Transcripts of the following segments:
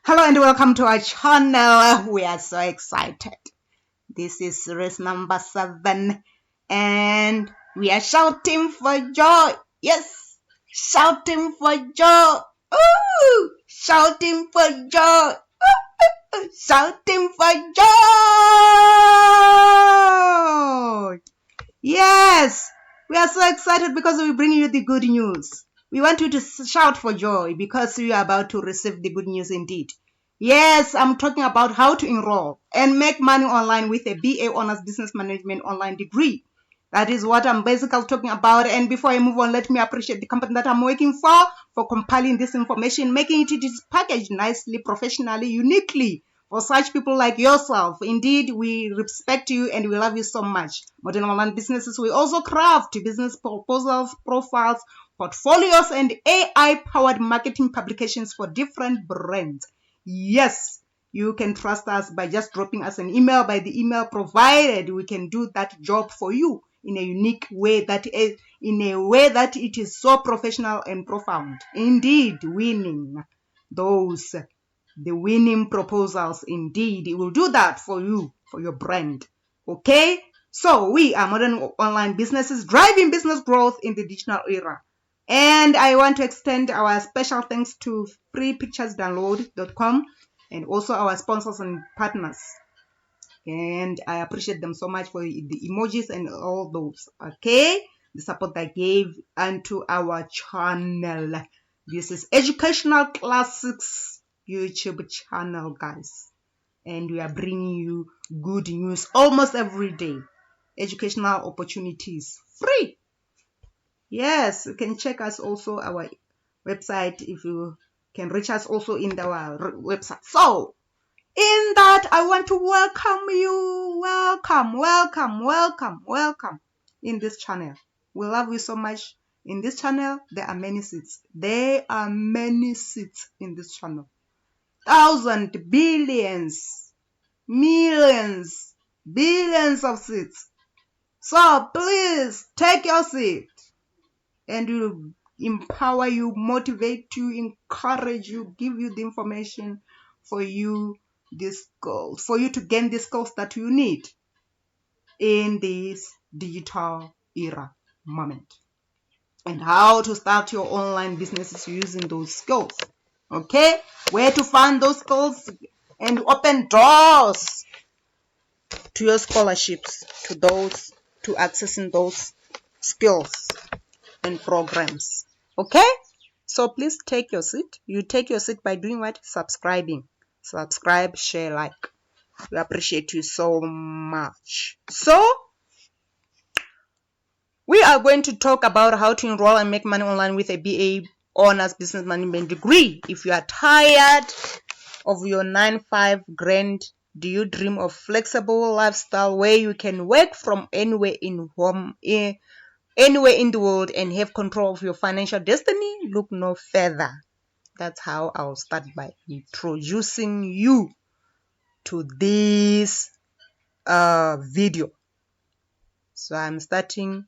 Hello and welcome to our channel. We are so excited. This is series number 7 and we are shouting for joy. Yes, shouting for joy. Ooh, shouting for joy. Ooh, shouting for joy. Yes, we are so excited because we bring you the good news. We want you to shout for joy because you are about to receive the good news indeed. Yes, I'm talking about how to enroll and make money online with a BA Honors Business Management online degree. That is what I'm basically talking about. And before I move on, let me appreciate the company that I'm working for compiling this information, making it packaged nicely, professionally, uniquely for such people like yourself. Indeed, we respect you and we love you so much. Modern Online Businesses, we also craft business proposals, profiles, portfolios, and AI-powered marketing publications for different brands. Yes, you can trust us by just dropping us an email by the email provided. We can do that job for you in a unique way, in a way that it is so professional and profound. Indeed, winning the winning proposals. Indeed, it will do that for you, for your brand. Okay, so we are Modern Online Businesses, driving business growth in the digital era. And I want to extend our special thanks to freepicturesdownload.com and also our sponsors and partners. And I appreciate them so much for the emojis and all those. Okay, the support they gave unto our channel. This is Educational Classics YouTube channel, guys, and we are bringing you good news almost every day. Educational opportunities free. Yes, you can check us also our website if you can reach us also in our website. So in that, I want to welcome you. Welcome in this channel. We love you so much. In this channel, there are many seats. There are many seats in this channel. Thousands, billions, millions, billions of seats. So please take your seat and we'll empower you, motivate you, encourage you, give you the information for you, these skills, for you to gain the skills that you need in this digital era moment, and how to start your online businesses using those skills. Okay, where to find those skills and open doors to your scholarships, to accessing those skills and programs. Okay, so please take your seat. You take your seat by doing what? Subscribing. Subscribe, share, like. We appreciate you so much. So we are going to talk about how to enroll and make money online with a BA Honors Business Management degree. If you are tired of your 9-5 grind, do you dream of flexible lifestyle where you can work from anywhere anywhere in the world and have control of your financial destiny? Look no further. That's how I'll start by introducing you to this video. So I'm starting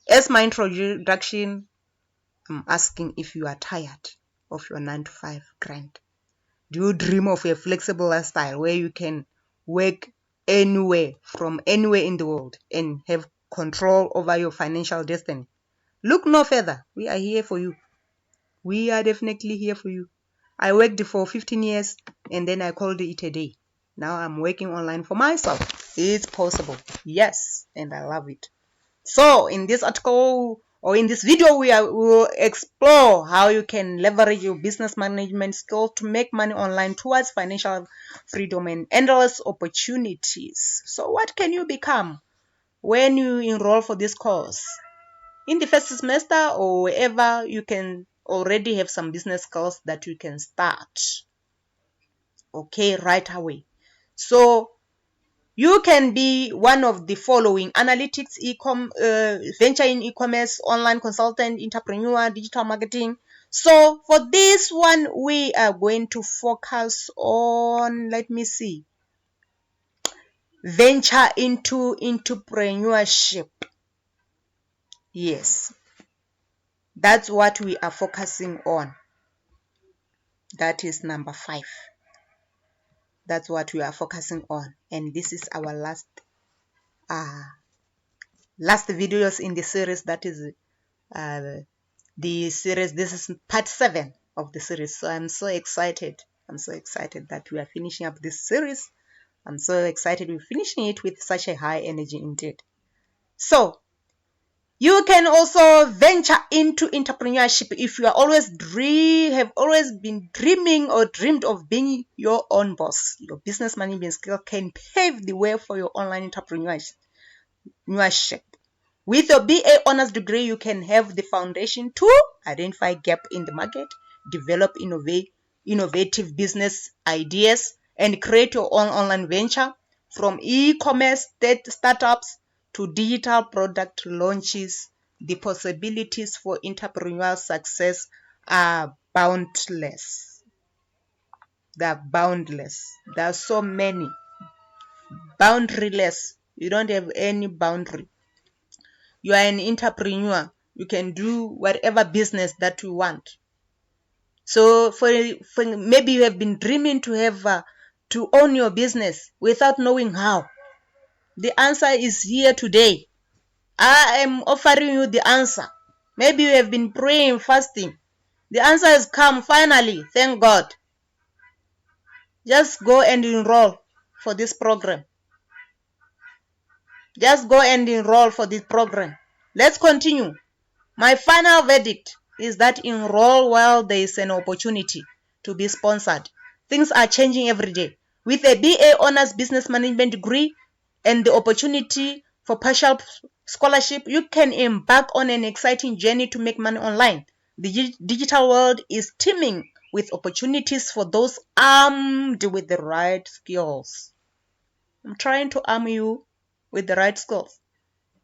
as my introduction. I'm asking if you are tired of your 9-to-5 grind. Do you dream of a flexible lifestyle where you can work anywhere from anywhere in the world and have control over your financial destiny? Look no further. We are here for you. We are definitely here for you. I worked for 15 years and then I called it a day. Now I'm working online for myself. It's possible. Yes, and I love it. So in this article or in this video, we will explore how you can leverage your business management skills to make money online towards financial freedom and endless opportunities. So what can you become when you enroll for this course? In the first semester or wherever, you can already have some business skills that you can start, okay, right away. So you can be one of the following: analytics, venture in e-commerce, online consultant, entrepreneur, digital marketing. So for this one, we are going to focus on, let me see, venture into entrepreneurship. Yes, that's what we are focusing on. That is number 5. That's what we are focusing on, and this is our last videos in the series. That is the series. This is part 7 of the series. So I'm so excited. I'm so excited that we are finishing up this series. I'm so excited we're finishing it with such a high energy indeed. So you can also venture into entrepreneurship if you are have always been dreaming or dreamed of being your own boss. Your business management skill can pave the way for your online entrepreneurship. With your BA honors degree, you can have the foundation to identify gap in the market, develop innovative business ideas, and create your own online venture. From e-commerce startups to digital product launches, the possibilities for entrepreneurial success are boundless. They're boundless. There are so many. Boundaryless. You don't have any boundary. You are an entrepreneur. You can do whatever business that you want. So for maybe you have been dreaming to have to own your business without knowing how. The answer is here today. I am offering you the answer. Maybe you have been praying, fasting. The answer has come finally. Thank God. Just go and enroll for this program. Just go and enroll for this program. Let's continue. My final verdict is that enroll while there is an opportunity to be sponsored. Things are changing every day. With a BA Honors Business Management degree and the opportunity for partial scholarship, you can embark on an exciting journey to make money online. The digital world is teeming with opportunities for those armed with the right skills. I'm trying to arm you with the right skills.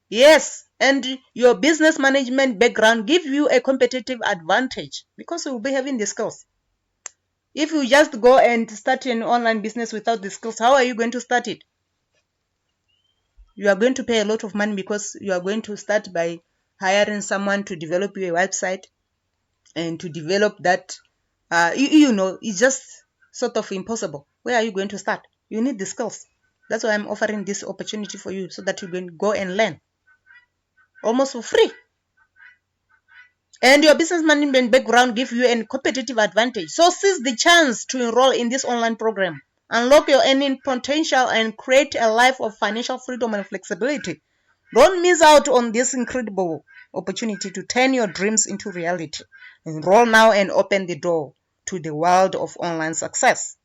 Yes, and your business management background gives you a competitive advantage because you will be having the skills. If you just go and start an online business without the skills, how are you going to start it? You are going to pay a lot of money because you are going to start by hiring someone to develop your website and to develop that. It's just sort of impossible. Where are you going to start? You need the skills. That's why I'm offering this opportunity for you so that you can go and learn almost for free. And your business management background gives you a competitive advantage. So seize the chance to enroll in this online program. Unlock your earning potential and create a life of financial freedom and flexibility. Don't miss out on this incredible opportunity to turn your dreams into reality. Enroll now and open the door to the world of online success.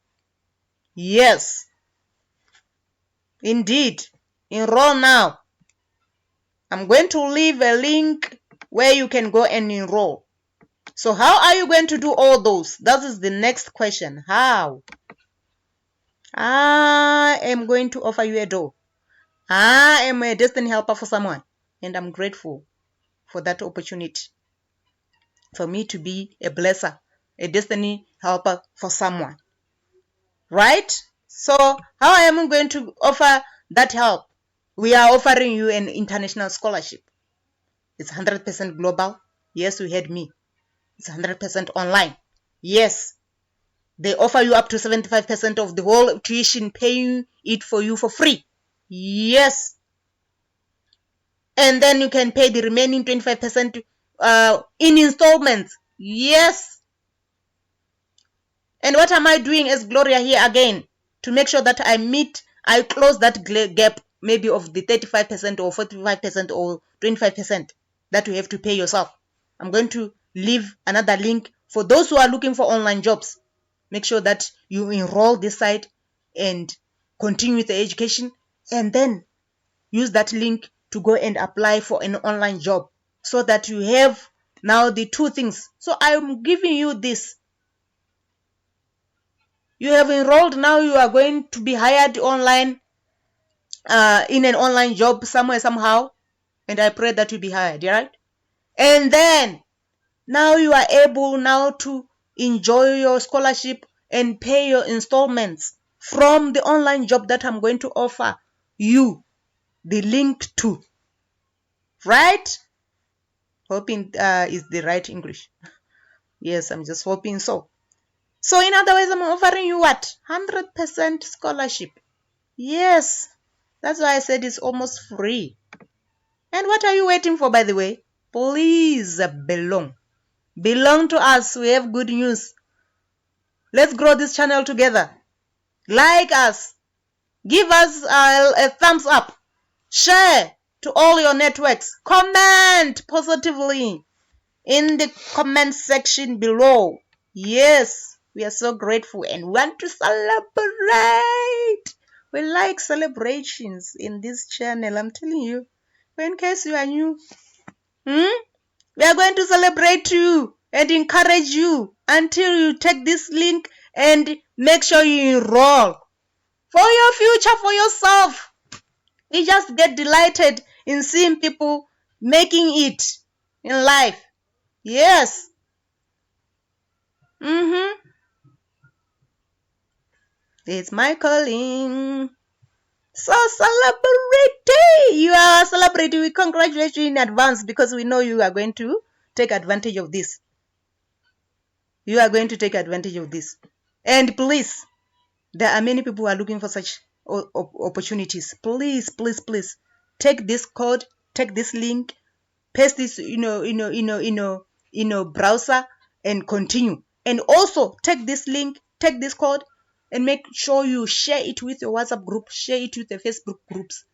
Yes, indeed. Enroll now. I'm going to leave a link where you can go and enroll. So how are you going to do all those? That is the next question. How? I am going to offer you a door. I am a destiny helper for someone. And I'm grateful for that opportunity. For me to be a blesser, a destiny helper for someone. Right? So how am I going to offer that help? We are offering you an international scholarship. It's 100% global. Yes, you heard me. It's 100% online. Yes. They offer you up to 75% of the whole tuition, paying it for you for free. Yes. And then you can pay the remaining 25% in installments. Yes. And what am I doing as Gloria here again? To make sure that I close that gap, maybe of the 35% or 45% or 25% that you have to pay yourself. I'm going to leave another link for those who are looking for online jobs. Make sure that you enroll this site and continue with the education, and then use that link to go and apply for an online job so that you have now the two things. So I'm giving you this. You have enrolled, now you are going to be hired online in an online job somewhere, somehow, and I pray that you be hired, right? And then now you are able now to enjoy your scholarship and pay your installments from the online job that I'm going to offer you the link to. Right? Hoping is the right English. Yes, I'm just hoping so. So in other words, I'm offering you what? 100% scholarship. Yes. That's why I said it's almost free. And what are you waiting for, by the way? Please belong. Belong to us. We have good news. Let's grow this channel together. Like us. Give us a thumbs up. Share to all your networks. Comment positively in the comment section below. Yes, we are so grateful and want to celebrate. We like celebrations in this channel. I'm telling you. In case you are new, we are going to celebrate you and encourage you until you take this link and make sure you enroll for your future, for yourself. We just get delighted in seeing people making it in life. Yes. It's my calling. So celebrity. You are celebrating. We congratulate you in advance because we know you are going to take advantage of this. You are going to take advantage of this. And please, there are many people who are looking for such opportunities. Please, please, please, take this code, take this link, paste this, browser, and continue. And also take this link, take this code, and make sure you share it with your WhatsApp group, share it with the Facebook groups,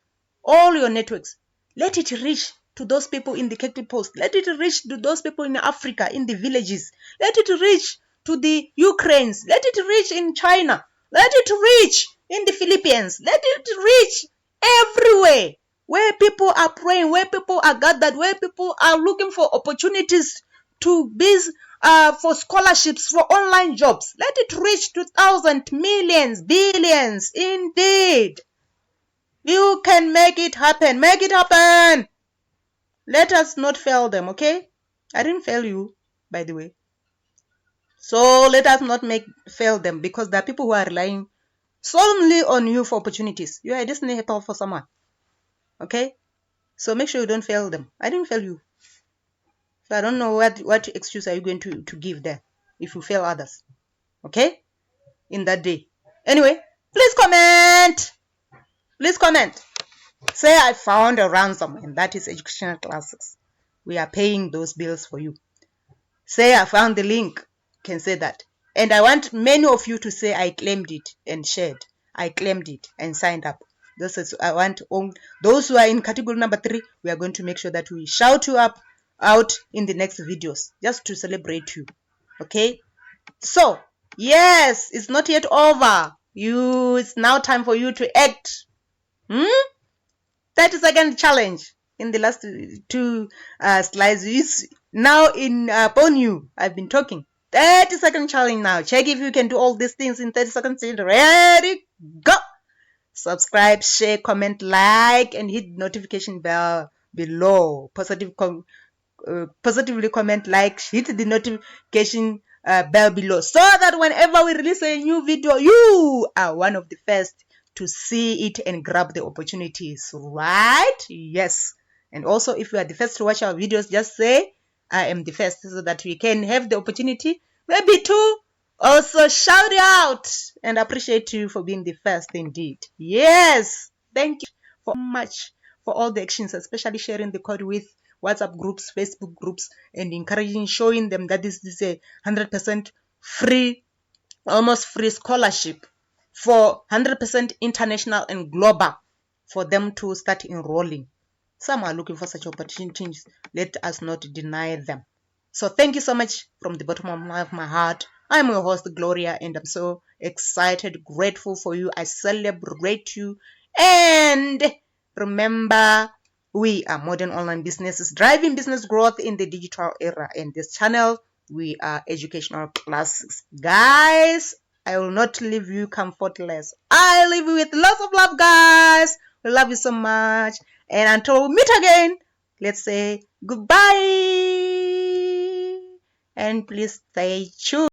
all your networks. Let it reach to those people in the Kekli Post. Let it reach to those people in Africa, in the villages. Let it reach to the Ukrainians. Let it reach in China. Let it reach in the Philippines. Let it reach everywhere where people are praying, where people are gathered, where people are looking for opportunities to be for scholarships, for online jobs. Let it reach to thousands, millions, billions. Indeed. You can make it happen. Make it happen. Let us not fail them, okay? I didn't fail you, by the way. So let us not fail them because there are people who are relying solely on you for opportunities. You are a destiny helper for someone, okay? So make sure you don't fail them. I didn't fail you. So I don't know what excuse are you going to give there if you fail others, okay? In that day. Anyway, please comment. Please comment. Say I found a ransom, and that is educational classes. We are paying those bills for you. Say I found the link. You can say that. And I want many of you to say I claimed it and shared. I claimed it and signed up. I want those who are in category number 3. We are going to make sure that we shout you out in the next videos just to celebrate you. Okay? So, yes, it's not yet over. It's now time for you to act. 30-second challenge in the last 2 slides is now upon you. I've been talking. 30-second challenge now. Check if you can do all these things in 30 seconds. Ready? Go! Subscribe, share, comment, like, and hit the notification bell below. Positively comment, like, hit the notification bell below so that whenever we release a new video, you are one of the first to see it and grab the opportunities, right? Yes. And also, if you are the first to watch our videos, just say I am the first so that we can have the opportunity maybe to also shout you out and appreciate you for being the first indeed. Yes. Thank you so much for all the actions, especially sharing the code with WhatsApp groups, Facebook groups, and encouraging, showing them that this is a 100% free, almost free scholarship for 100% international and global for them to start enrolling. Some are looking for such opportunities. Let us not deny them. So thank you so much from the bottom of my heart. I'm your host, Gloria, and I'm so excited, grateful for you. I celebrate you. And remember, we are modern online businesses driving business growth in the digital era. And this channel, we are educational classes. Guys, I will not leave you comfortless. I leave you with lots of love, guys. We love you so much. And until we meet again, let's say goodbye. And please stay tuned.